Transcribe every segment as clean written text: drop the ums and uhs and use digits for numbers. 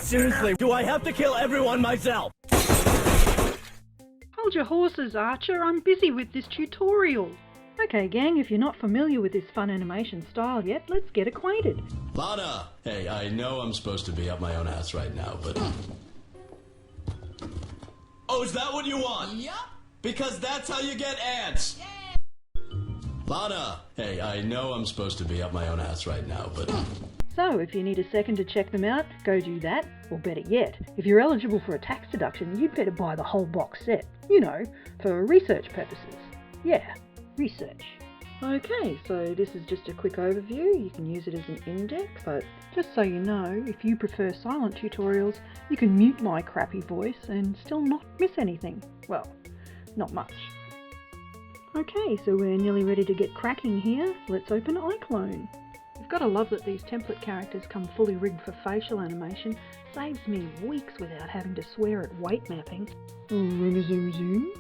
Seriously, do I have to kill everyone myself? Hold your horses, Archer. I'm busy with this tutorial. Okay, gang, if you're not familiar with this fun animation style yet, let's get acquainted. Lana! Hey, I know I'm supposed to be up my own ass right now, but... Oh, is that what you want? Yup. Because that's how you get ants! Lana! Hey, I know I'm supposed to be up my own ass right now, but... So, if you need a second to check them out, go do that. Or better yet, if you're eligible for a tax deduction, you'd better buy the whole box set. You know, for research purposes. Yeah, research. Okay, so this is just a quick overview. You can use it as an index, but just so you know, if you prefer silent tutorials, you can mute my crappy voice and still not miss anything. Well, not much. Okay, so we're nearly ready to get cracking here. Let's open iClone. You've got to love that these template characters come fully rigged for facial animation. Saves me weeks without having to swear at weight mapping. Zoom.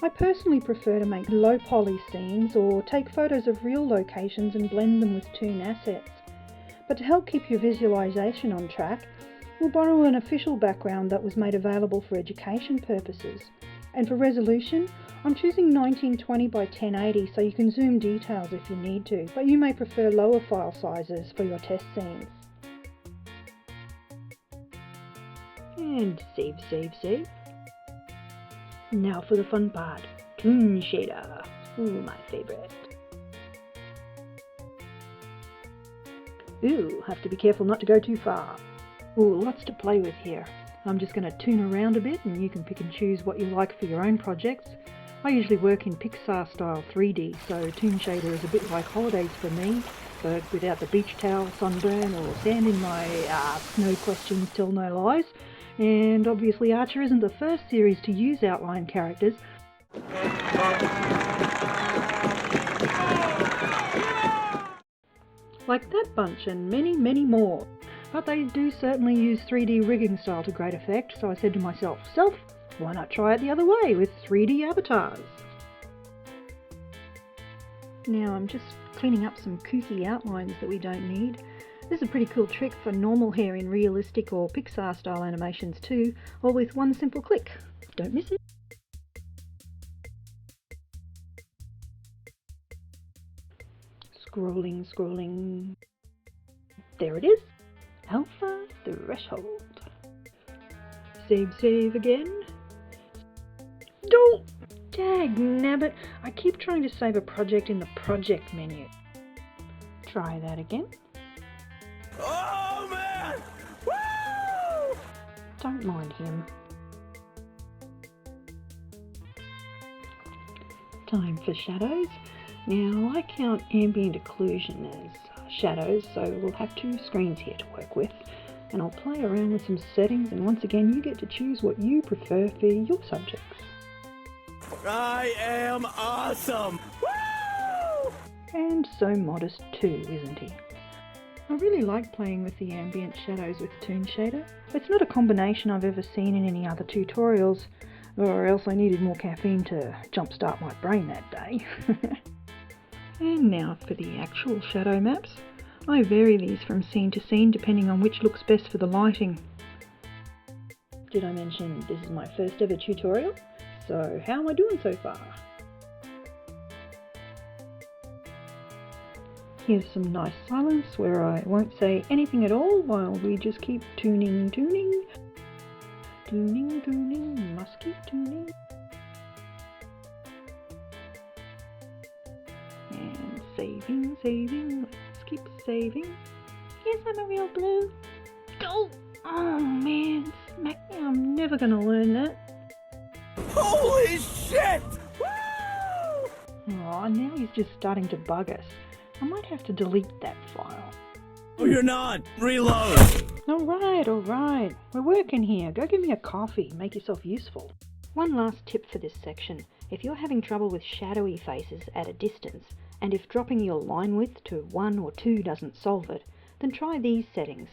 I personally prefer to make low poly scenes or take photos of real locations and blend them with Toon assets. But to help keep your visualization on track, we'll borrow an official background that was made available for education purposes. And for resolution, I'm choosing 1920 by 1080 so you can zoom details if you need to, but you may prefer lower file sizes for your test scenes. And save. Now for the fun part, Toon Shader. Ooh, my favourite. Ooh, have to be careful not to go too far. Ooh, lots to play with here. I'm just going to toon around a bit and you can pick and choose what you like for your own projects. I usually work in Pixar style 3D, so Toon Shader is a bit like holidays for me, but without the beach towel, sunburn or sand in my no questions tell no lies. And obviously Archer isn't the first series to use outline characters. Like that bunch and many, many more. But they do certainly use 3D rigging style to great effect, so I said to myself, why not try it the other way with 3D avatars? Now I'm just cleaning up some kooky outlines that we don't need. This is a pretty cool trick for normal hair in realistic or Pixar style animations too, all with one simple click. Don't miss it. Scrolling. There it is. Alpha threshold. Save again. Don't! Dag nabbit, I keep trying to save a project in the project menu. Try that again. Oh man! Woo! Don't mind him. Time for shadows. Now I count ambient occlusion as shadows, so we'll have two screens here to work with. And I'll play around with some settings, and once again you get to choose what you prefer for your subjects. I am awesome! Woo! And so modest too, isn't he? I really like playing with the ambient shadows with Toon Shader. It's not a combination I've ever seen in any other tutorials, or else I needed more caffeine to jumpstart my brain that day. And now for the actual shadow maps. I vary these from scene to scene depending on which looks best for the lighting. Did I mention this is my first ever tutorial? So how am I doing so far? Here's some nice silence where I won't say anything at all while we just keep tuning. Must keep tuning. And saving, let's keep saving. Yes, I'm a real blue. Go! Oh man, smack me, I'm never gonna learn that. Holy shit! Woo! Oh, now he's just starting to bug us. I might have to delete that file. Oh, you're not! Reload! Alright. We're working here. Go get me a coffee. Make yourself useful. One last tip for this section. If you're having trouble with shadowy faces at a distance, and if dropping your line width to 1 or 2 doesn't solve it, then try these settings.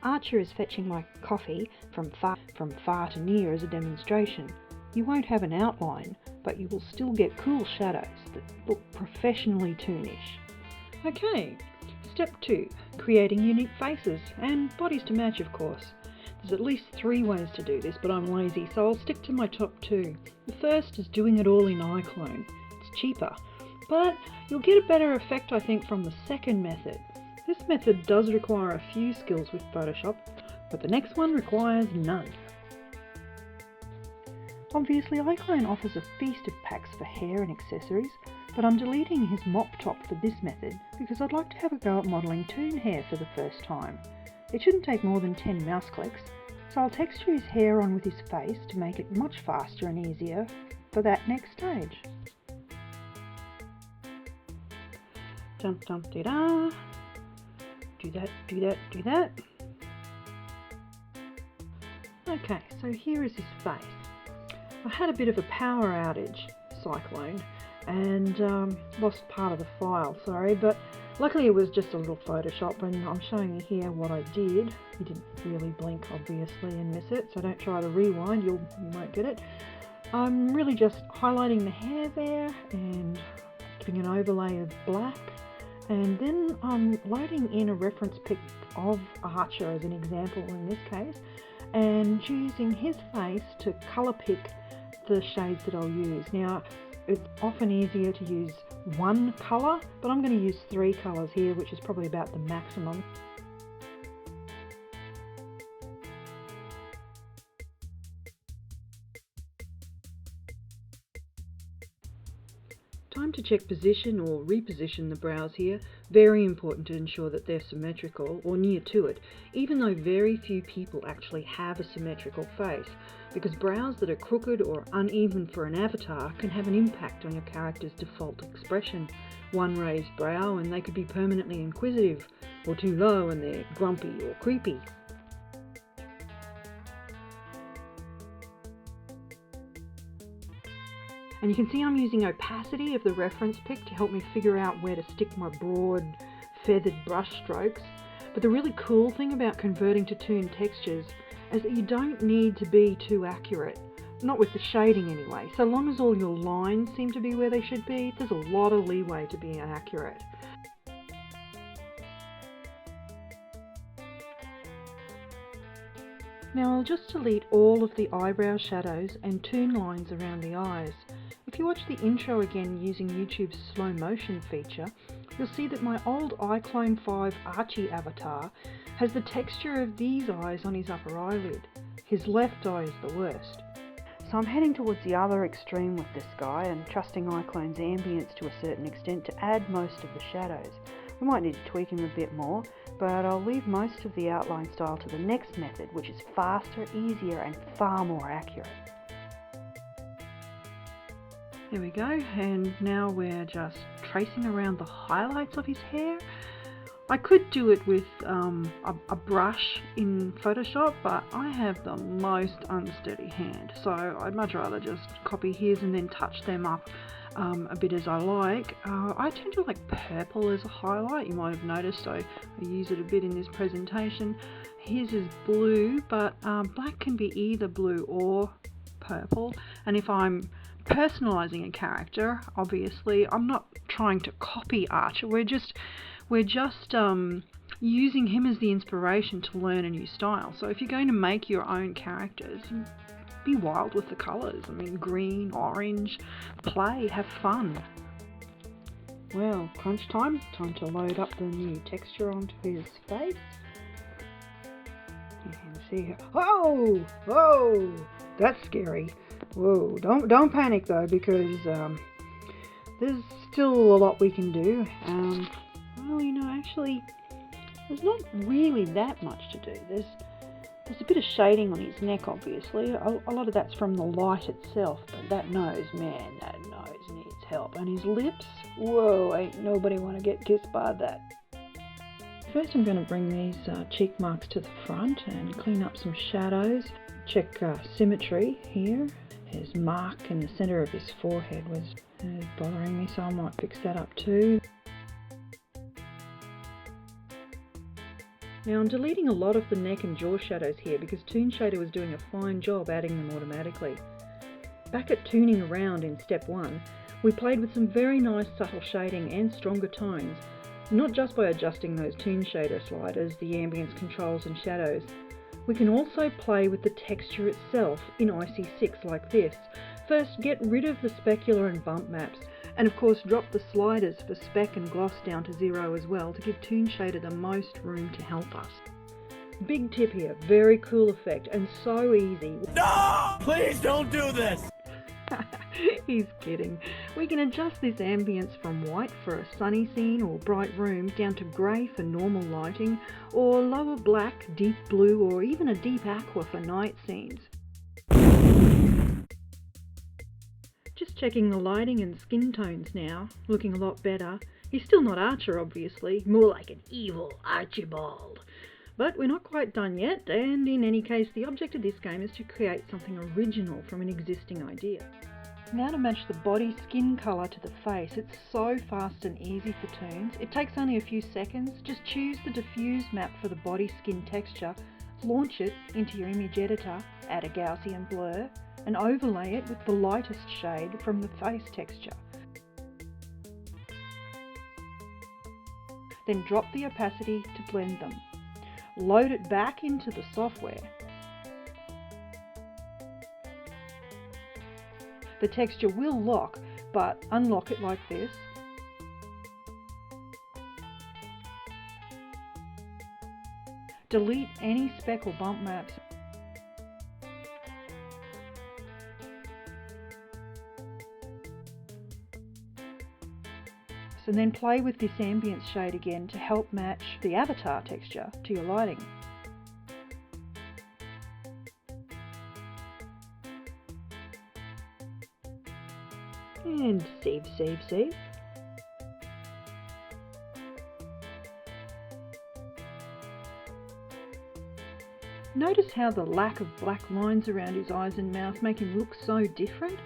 Archer is fetching my coffee from far to near as a demonstration. You won't have an outline, but you will still get cool shadows that look professionally toonish. Okay, step 2, creating unique faces, and bodies to match of course. There's at least 3 ways to do this, but I'm lazy, so I'll stick to my top 2. The first is doing it all in iClone. It's cheaper, but you'll get a better effect, I think, from the second method. This method does require a few skills with Photoshop, but the next one requires none. Obviously, iClone offers a feast of packs for hair and accessories, but I'm deleting his mop top for this method because I'd like to have a go at modelling Toon hair for the first time. It shouldn't take more than 10 mouse clicks, so I'll texture his hair on with his face to make it much faster and easier for that next stage. Dum dum da da. Do that, do that, do that. Okay, so here is his face. I had a bit of a power outage, Cyclone, and lost part of the file, sorry, but luckily it was just a little Photoshop, and I'm showing you here what I did. You didn't really blink, obviously, and miss it, so don't try to rewind, you won't get it. I'm really just highlighting the hair there and giving an overlay of black, and then I'm loading in a reference pic of Archer as an example in this case, and choosing his face to colour pick the shades that I'll use. Now, it's often easier to use one colour, but I'm going to use 3 colours here, which is probably about the maximum. Time to check position or reposition the brows here. Very important to ensure that they're symmetrical or near to it, even though very few people actually have a symmetrical face, because brows that are crooked or uneven for an avatar can have an impact on your character's default expression. One raised brow and they could be permanently inquisitive, or too low and they're grumpy or creepy. And you can see I'm using opacity of the reference pic to help me figure out where to stick my broad feathered brush strokes. But the really cool thing about converting to toon textures is that you don't need to be too accurate. Not with the shading anyway. So long as all your lines seem to be where they should be, there's a lot of leeway to being accurate. Now I'll just delete all of the eyebrow shadows and toon lines around the eyes. If you watch the intro again using YouTube's slow motion feature, you'll see that my old iClone 5 Archie avatar has the texture of these eyes on his upper eyelid. His left eye is the worst. So I'm heading towards the other extreme with this guy and trusting iClone's ambience to a certain extent to add most of the shadows. We might need to tweak him a bit more, but I'll leave most of the outline style to the next method, which is faster, easier and far more accurate. There we go, and now we're just tracing around the highlights of his hair. I could do it with a brush in Photoshop, but I have the most unsteady hand, so I'd much rather just copy his and then touch them up a bit as I like. I tend to like purple as a highlight. You might have noticed I use it a bit in this presentation. His is blue, but black can be either blue or purple, and if I'm personalizing a character, obviously I'm not trying to copy Archer, we're just using him as the inspiration to learn a new style. So if you're going to make your own characters, be wild with the colours. I mean, green, orange, play, have fun. Well, crunch time to load up the new texture onto his face. You can see, oh, that's scary. Whoa, don't panic though, because there's still a lot we can do. Well, you know, actually, there's not really that much to do. There's a bit of shading on his neck, obviously. A lot of that's from the light itself, but that nose, man, that nose needs help. And his lips, whoa, ain't nobody want to get kissed by that. First I'm going to bring these cheek marks to the front and clean up some shadows. Check symmetry here. His mark in the centre of his forehead was bothering me, so I might fix that up too. Now I'm deleting a lot of the neck and jaw shadows here because Toon Shader was doing a fine job adding them automatically. Back at Tooning Around in step 1, we played with some very nice subtle shading and stronger tones, not just by adjusting those Toon Shader sliders, the ambience controls and shadows. We can also play with the texture itself in IC6 like this. First, get rid of the specular and bump maps, and of course drop the sliders for spec and gloss down to 0 as well to give Toon Shader the most room to help us. Big tip here, very cool effect and so easy. No! Please don't do this! He's kidding. We can adjust this ambience from white for a sunny scene or bright room down to grey for normal lighting, or lower black, deep blue, or even a deep aqua for night scenes. Just checking the lighting and skin tones now, looking a lot better. He's still not Archer obviously, more like an evil Archibald. But we're not quite done yet, and in any case the object of this game is to create something original from an existing idea. Now to match the body skin colour to the face. It's so fast and easy for Toons. It takes only a few seconds. Just choose the diffuse map for the body skin texture, launch it into your image editor, add a Gaussian blur, and overlay it with the lightest shade from the face texture. Then drop the opacity to blend them. Load it back into the software. The texture will lock, but unlock it like this. Delete any speck or bump maps. And then play with this ambience shade again to help match the avatar texture to your lighting. And save. Notice how the lack of black lines around his eyes and mouth make him look so different?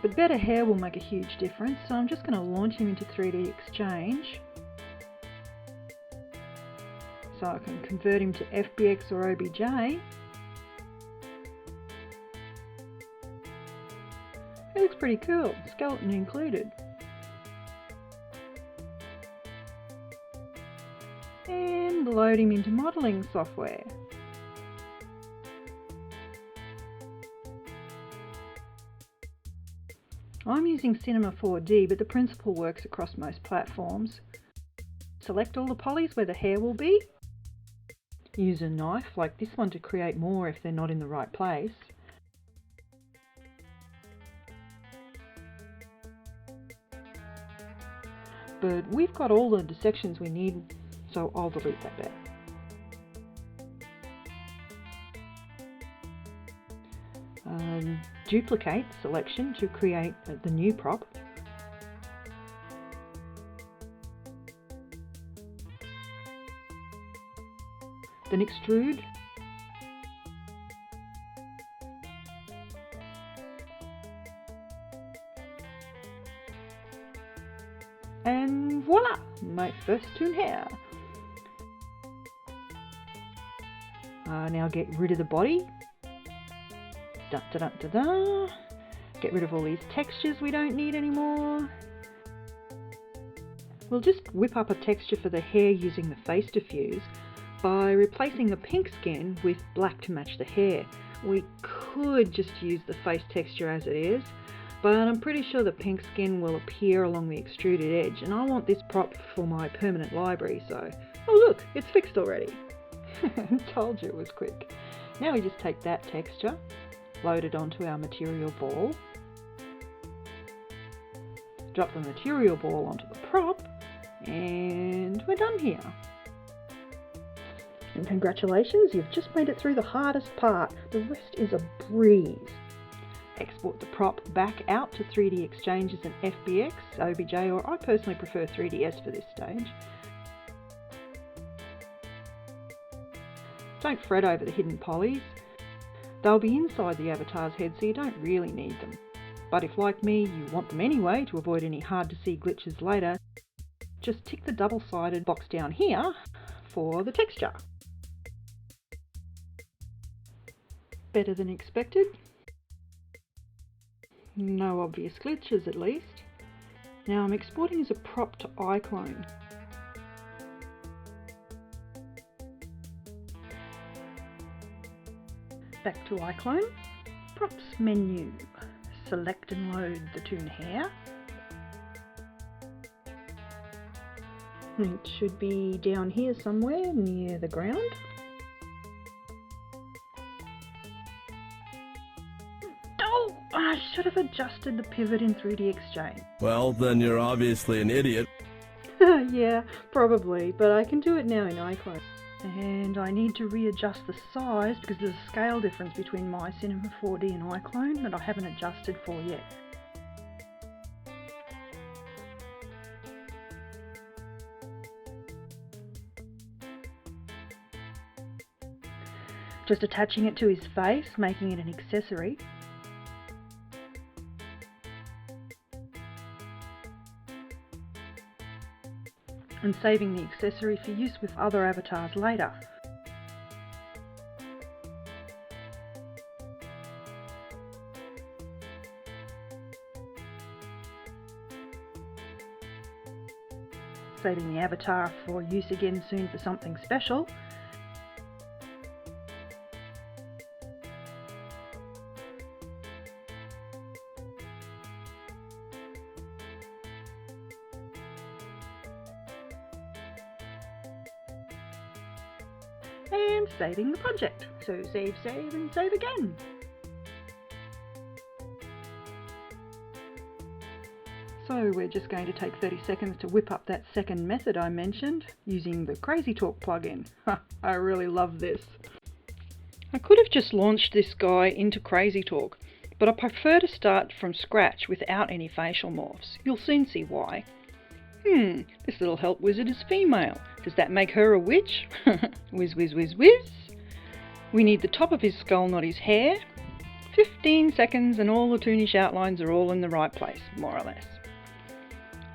But better hair will make a huge difference, so I'm just going to launch him into 3D Exchange so I can convert him to FBX or OBJ. It looks pretty cool, skeleton included. And load him into modelling software. I'm using Cinema 4D, but the principle works across most platforms. Select all the polys where the hair will be. Use a knife like this one to create more if they're not in the right place. But we've got all the sections we need, so I'll delete that bit. Duplicate selection to create the new prop. Then extrude. And voila! My first Toon hair. Now get rid of the body. Get rid of all these textures we don't need anymore. We'll just whip up a texture for the hair using the face diffuse by replacing the pink skin with black to match the hair. We could just use the face texture as it is, but I'm pretty sure the pink skin will appear along the extruded edge, and I want this prop for my permanent library, so... Oh look, it's fixed already. Told you it was quick. Now we just take that texture, load it onto our material ball, drop the material ball onto the prop, and we're done here. And congratulations, you've just made it through the hardest part. The rest is a breeze. Export the prop back out to 3D Exchange as an FBX, OBJ, or I personally prefer 3ds for this stage. Don't fret over the hidden polys. They'll be inside the avatar's head, so you don't really need them. But if, like me, you want them anyway to avoid any hard-to-see glitches later, just tick the double-sided box down here for the texture. Better than expected. No obvious glitches, at least. Now I'm exporting as a prop to iClone. Back to iClone. Props menu. Select and load the toon hair. It should be down here somewhere near the ground. Oh, I should have adjusted the pivot in 3D Exchange. Well, then you're obviously an idiot. Yeah, probably, but I can do it now in iClone. And I need to readjust the size because there's a scale difference between my Cinema 4D and iClone that I haven't adjusted for yet. Just attaching it to his face, making it an accessory. And saving the accessory for use with other avatars later. Saving the avatar for use again soon for something special. And saving the project. So save, save, and save again. So we're just going to take 30 seconds to whip up that second method I mentioned using the Crazy Talk plugin. I really love this. I could have just launched this guy into Crazy Talk, but I prefer to start from scratch without any facial morphs. You'll soon see why. This little help wizard is female. Does that make her a witch? Whiz, whiz, whiz, whiz. We need the top of his skull, not his hair. 15 seconds and all the toonish outlines are all in the right place, more or less.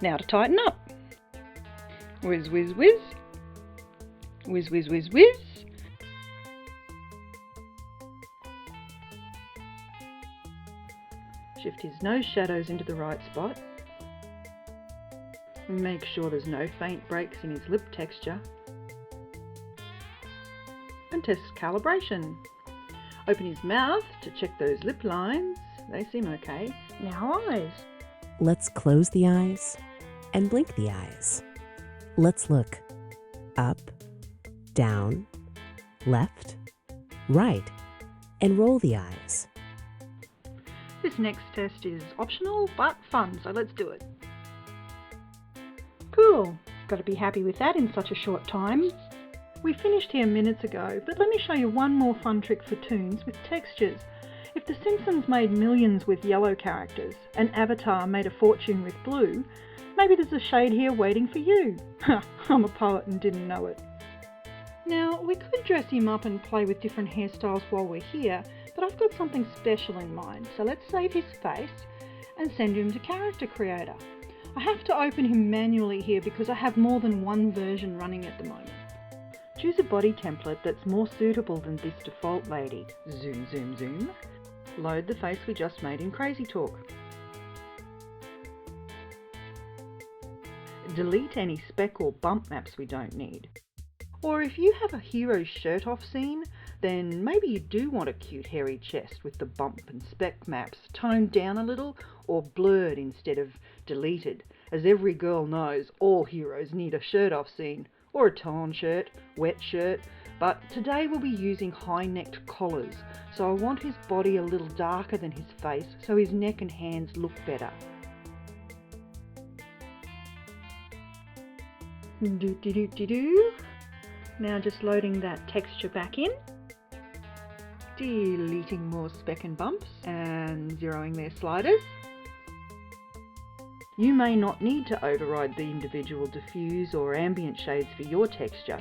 Now to tighten up. Whiz, whiz, whiz. Whiz, whiz, whiz, whiz. Shift his nose shadows into the right spot. Make sure there's no faint breaks in his lip texture. And test calibration. Open his mouth to check those lip lines. They seem okay. Now eyes. Let's close the eyes and blink the eyes. Let's look up, down, left, right, and roll the eyes. This next test is optional but fun, so let's do it. Cool, got to be happy with that in such a short time. We finished here minutes ago, but let me show you one more fun trick for toons with textures. If The Simpsons made millions with yellow characters and Avatar made a fortune with blue, maybe there's a shade here waiting for you. I'm a poet and didn't know it. Now, we could dress him up and play with different hairstyles while we're here, but I've got something special in mind, so let's save his face and send him to Character Creator. I have to open him manually here because I have more than one version running at the moment. Choose a body template that's more suitable than this default lady. Zoom, zoom, zoom. Load the face we just made in Crazy Talk. Delete any speck or bump maps we don't need. Or if you have a hero shirt off scene, then maybe you do want a cute hairy chest with the bump and speck maps toned down a little or blurred instead of deleted. As every girl knows, all heroes need a shirt off scene, or a torn shirt, wet shirt, but today we'll be using high-necked collars, so I want his body a little darker than his face so his neck and hands look better. Do-do-do-do-do. Now just loading that texture back in, deleting more speck and bumps and zeroing their sliders. You may not need to override the individual diffuse or ambient shades for your texture.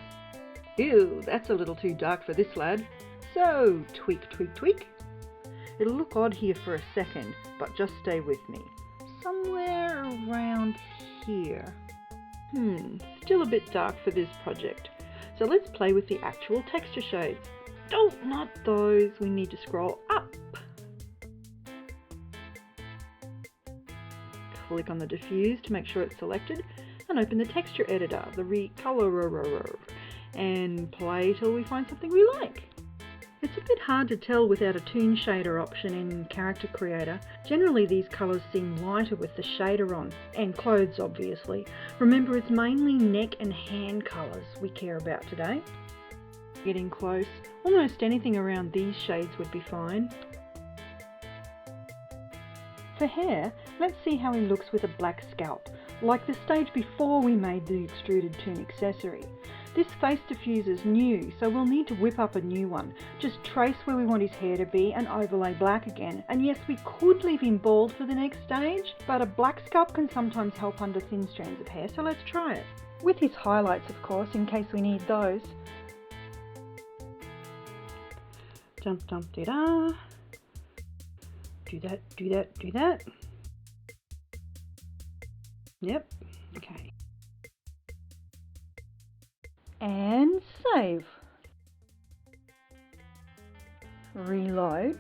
Ew, that's a little too dark for this lad. So, tweak, tweak, tweak. It'll look odd here for a second, but just stay with me. Somewhere around here. Still a bit dark for this project. So let's play with the actual texture shades. Oh, not those. We need to scroll up. Click on the diffuse to make sure it's selected and open the texture editor, the recolorer, and play till we find something we like. It's a bit hard to tell without a toon shader option in Character Creator. Generally these colours seem lighter with the shader on, and clothes obviously. Remember, it's mainly neck and hand colours we care about today. Getting close, almost anything around these shades would be fine. For hair, let's see how he looks with a black scalp, like the stage before we made the extruded toon accessory. This face diffuser's new, so we'll need to whip up a new one. Just trace where we want his hair to be and overlay black again. And yes, we could leave him bald for the next stage, but a black scalp can sometimes help under thin strands of hair, so let's try it. With his highlights, of course, in case we need those. Dum dum da da. Do that, do that, do that. Yep, okay. And save. Reload.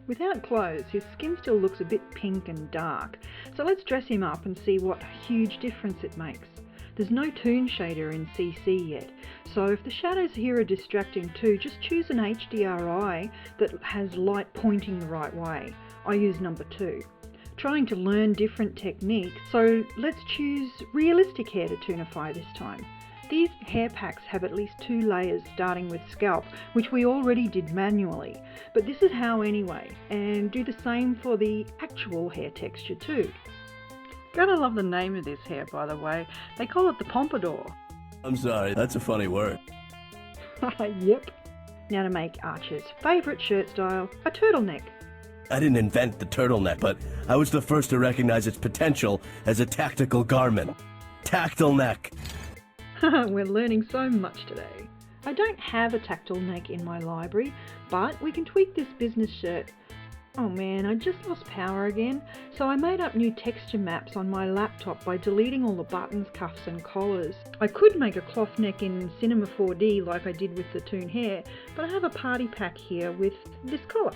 Without clothes, his skin still looks a bit pink and dark, so let's dress him up and see what huge difference it makes. There's no toon shader in CC yet, so if the shadows here are distracting too, just choose an HDRI that has light pointing the right way. I use number 2. Trying to learn different techniques, so let's choose realistic hair to toonify this time. These hair packs have at least 2 layers starting with scalp, which we already did manually, but this is how anyway, and do the same for the actual hair texture too. Gotta love the name of this hair, by the way. They call it the pompadour. I'm sorry, that's a funny word. Yep. Now to make Archer's favourite shirt style, a turtleneck. I didn't invent the turtleneck, but I was the first to recognize its potential as a tactical garment. Tactile neck. We're learning so much today. I don't have a tactile neck in my library, but we can tweak this business shirt. Oh man, I just lost power again, so I made up new texture maps on my laptop by deleting all the buttons, cuffs and collars. I could make a cloth neck in Cinema 4D like I did with the toon hair, but I have a party pack here with this collar.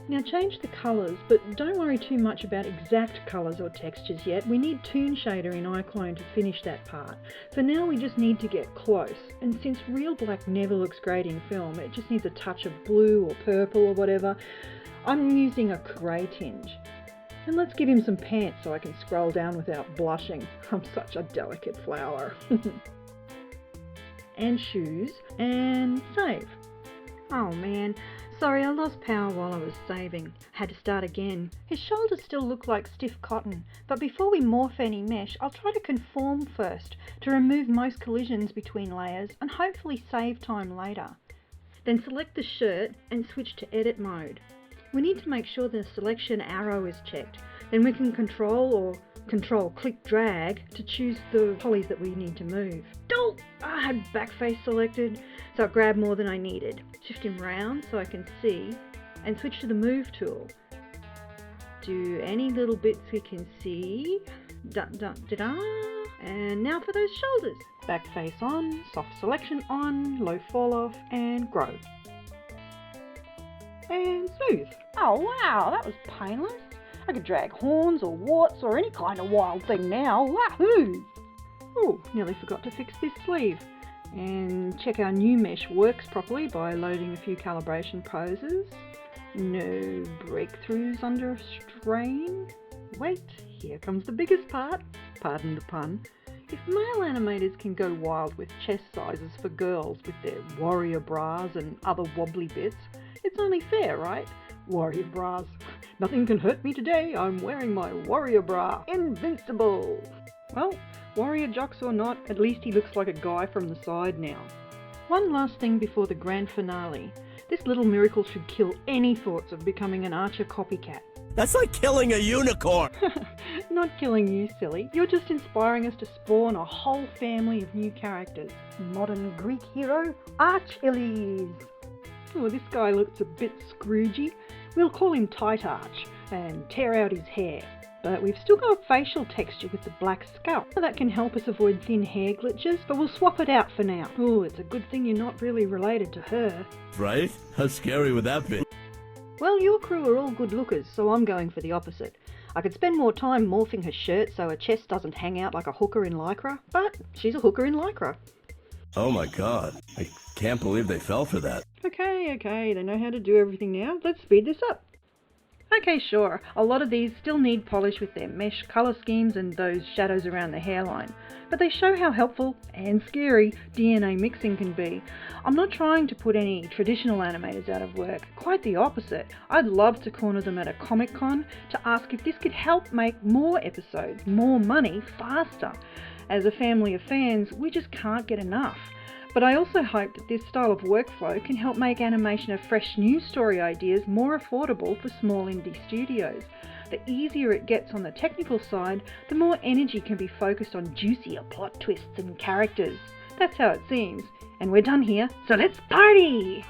Now change the colours, but don't worry too much about exact colours or textures yet. We need toon shader in iClone to finish that part. For now we just need to get close, and since real black never looks great in film, it just needs a touch of blue or purple or whatever, I'm using a grey tinge. And let's give him some pants so I can scroll down without blushing. I'm such a delicate flower. And shoes, and save. Oh man. Sorry, I lost power while I was saving. Had to start again. His shoulders still look like stiff cotton, but before we morph any mesh, I'll try to conform first to remove most collisions between layers and hopefully save time later. Then select the shirt and switch to edit mode. We need to make sure the selection arrow is checked. Then we can control click drag to choose the polys that we need to move. Oh, I had backface selected, so I grabbed more than I needed. Shift him round so I can see and switch to the move tool. Do any little bits we can see. Da-da-da-da. And now for those shoulders. Backface on, soft selection on, low fall off, and grow. And smooth. Oh wow, that was painless. I could drag horns or warts or any kind of wild thing now. Wahoo! Oh, nearly forgot to fix this sleeve. And check our new mesh works properly by loading a few calibration poses. No breakthroughs under strain. Wait, here comes the biggest part. Pardon the pun. If male animators can go wild with chest sizes for girls with their warrior bras and other wobbly bits, it's only fair, right? Warrior bras. Nothing can hurt me today. I'm wearing my warrior bra. Invincible. Well, warrior jocks or not, at least he looks like a guy from the side now. One last thing before the grand finale. This little miracle should kill any thoughts of becoming an Archer copycat. That's like killing a unicorn! Not killing you, silly. You're just inspiring us to spawn a whole family of new characters. Modern Greek hero, Achilles. Oh, this guy looks a bit Scroogey. We'll call him Tight Arch and tear out his hair. But we've still got facial texture with the black scalp. That can help us avoid thin hair glitches, but we'll swap it out for now. Oh, it's a good thing you're not really related to her. Right? How scary would that be? Well, your crew are all good lookers, so I'm going for the opposite. I could spend more time morphing her shirt so her chest doesn't hang out like a hooker in lycra, but she's a hooker in lycra. Oh my god, I can't believe they fell for that. Okay, they know how to do everything now. Let's speed this up. Okay, sure, a lot of these still need polish with their mesh colour schemes and those shadows around the hairline, but they show how helpful and scary DNA mixing can be. I'm not trying to put any traditional animators out of work, quite the opposite. I'd love to corner them at a Comic-Con to ask if this could help make more episodes, more money, faster. As a family of fans, we just can't get enough. But I also hope that this style of workflow can help make animation of fresh news story ideas more affordable for small indie studios. The easier it gets on the technical side, the more energy can be focused on juicier plot twists and characters. That's how it seems. And we're done here, so let's party!